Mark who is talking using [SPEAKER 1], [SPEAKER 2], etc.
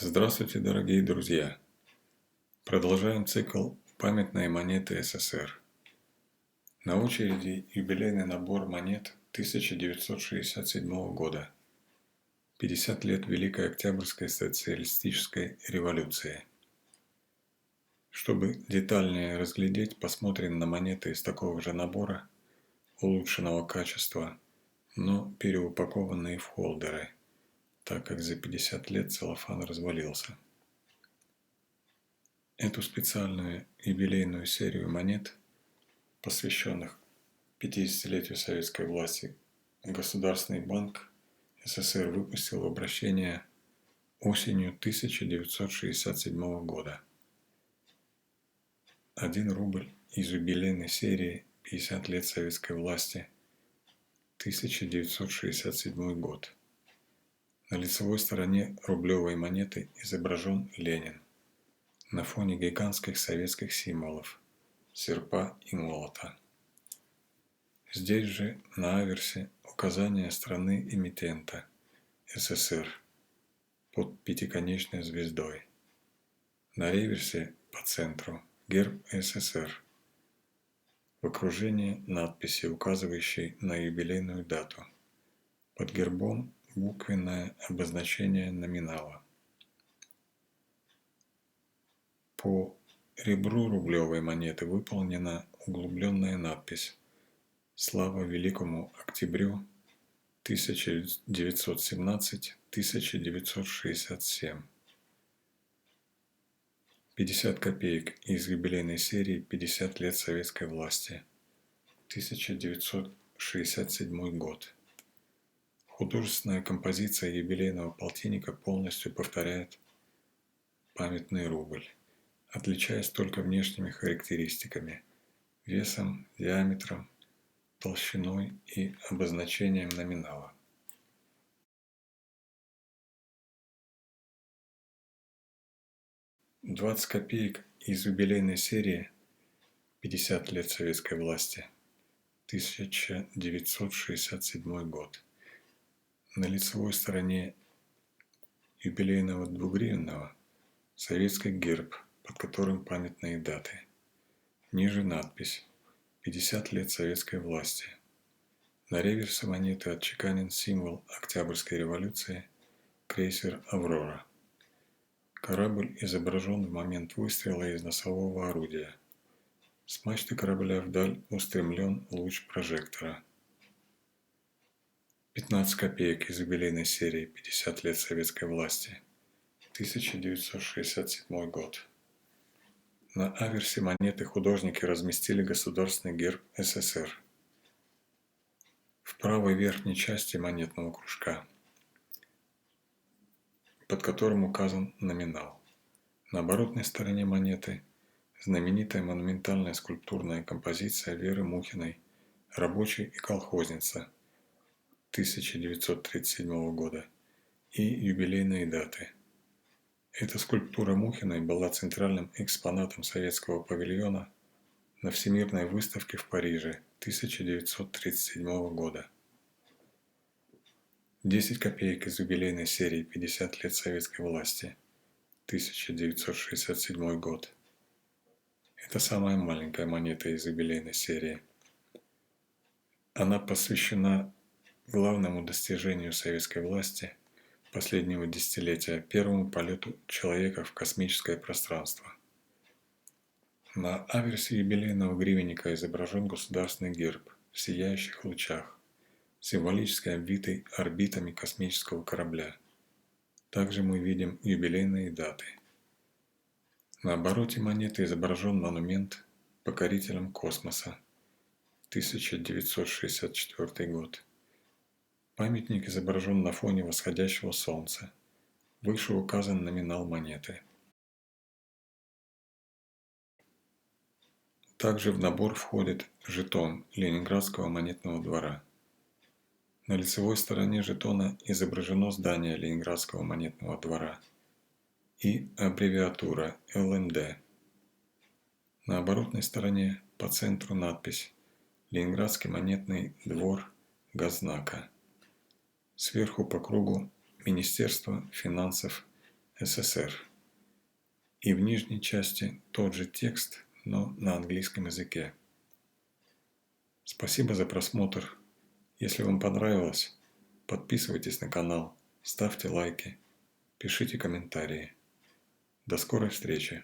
[SPEAKER 1] Здравствуйте, дорогие друзья! Продолжаем цикл «Памятные монеты СССР». На очереди юбилейный набор монет 1967 года. 50 лет Великой Октябрьской социалистической революции. Чтобы детальнее разглядеть, посмотрим на монеты из такого же набора, улучшенного качества, но переупакованные в холдеры, так как за 50 лет целлофан развалился. Эту специальную юбилейную серию монет, посвященных 50-летию советской власти, Государственный банк СССР выпустил в обращение осенью 1967 года. 1 рубль из юбилейной серии «50 лет советской власти», 1967 год. На лицевой стороне рублевой монеты изображен Ленин на фоне гигантских советских символов – серпа и молота. Здесь же на аверсе указание страны-эмитента – СССР под пятиконечной звездой. На реверсе по центру герб СССР в окружении надписи, указывающей на юбилейную дату. Под гербом буквенное обозначение номинала. По ребру рублевой монеты выполнена углубленная надпись «Слава Великому Октябрю 1917-1967». 50 копеек из юбилейной серии «50 лет советской власти», 1967 год. Художественная композиция юбилейного полтинника полностью повторяет памятный рубль, отличаясь только внешними характеристиками – весом, диаметром, толщиной и обозначением номинала. «20 копеек из юбилейной серии «50 лет советской власти», 1967 год. На лицевой стороне юбилейного двугривенного советский герб, под которым памятные даты. Ниже надпись «50 лет советской власти». На реверсе монеты отчеканен символ Октябрьской революции – крейсер «Аврора». Корабль изображен в момент выстрела из носового орудия. С мачты корабля вдаль устремлен луч прожектора. 15 копеек из юбилейной серии «50 лет советской власти», 1967 год. На аверсе монеты художники разместили государственный герб СССР. В правой верхней части монетного кружка, под которым указан номинал. На оборотной стороне монеты знаменитая монументальная скульптурная композиция Веры Мухиной «Рабочий и колхозница» 1937 года и юбилейные даты. Эта скульптура Мухиной была центральным экспонатом советского павильона на Всемирной выставке в Париже 1937 года. 10 копеек из юбилейной серии «50 лет советской власти», 1967 год. Это самая маленькая монета из юбилейной серии. Она посвящена главному достижению советской власти последнего десятилетия – первому полету человека в космическое пространство. На аверсе юбилейного гривенника изображен государственный герб в сияющих лучах, символически обвитый орбитами космического корабля. Также мы видим юбилейные даты. На обороте монеты изображен монумент покорителям космоса, 1964 год. Памятник изображен на фоне восходящего солнца. Выше указан номинал монеты. Также в набор входит жетон Ленинградского монетного двора. На лицевой стороне жетона изображено здание Ленинградского монетного двора и аббревиатура ЛМД. На оборотной стороне по центру надпись «Ленинградский монетный двор Газнака». Сверху по кругу Министерство финансов СССР. И в нижней части тот же текст, но на английском языке. Спасибо за просмотр. Если вам понравилось, подписывайтесь на канал, ставьте лайки, пишите комментарии. До скорой встречи!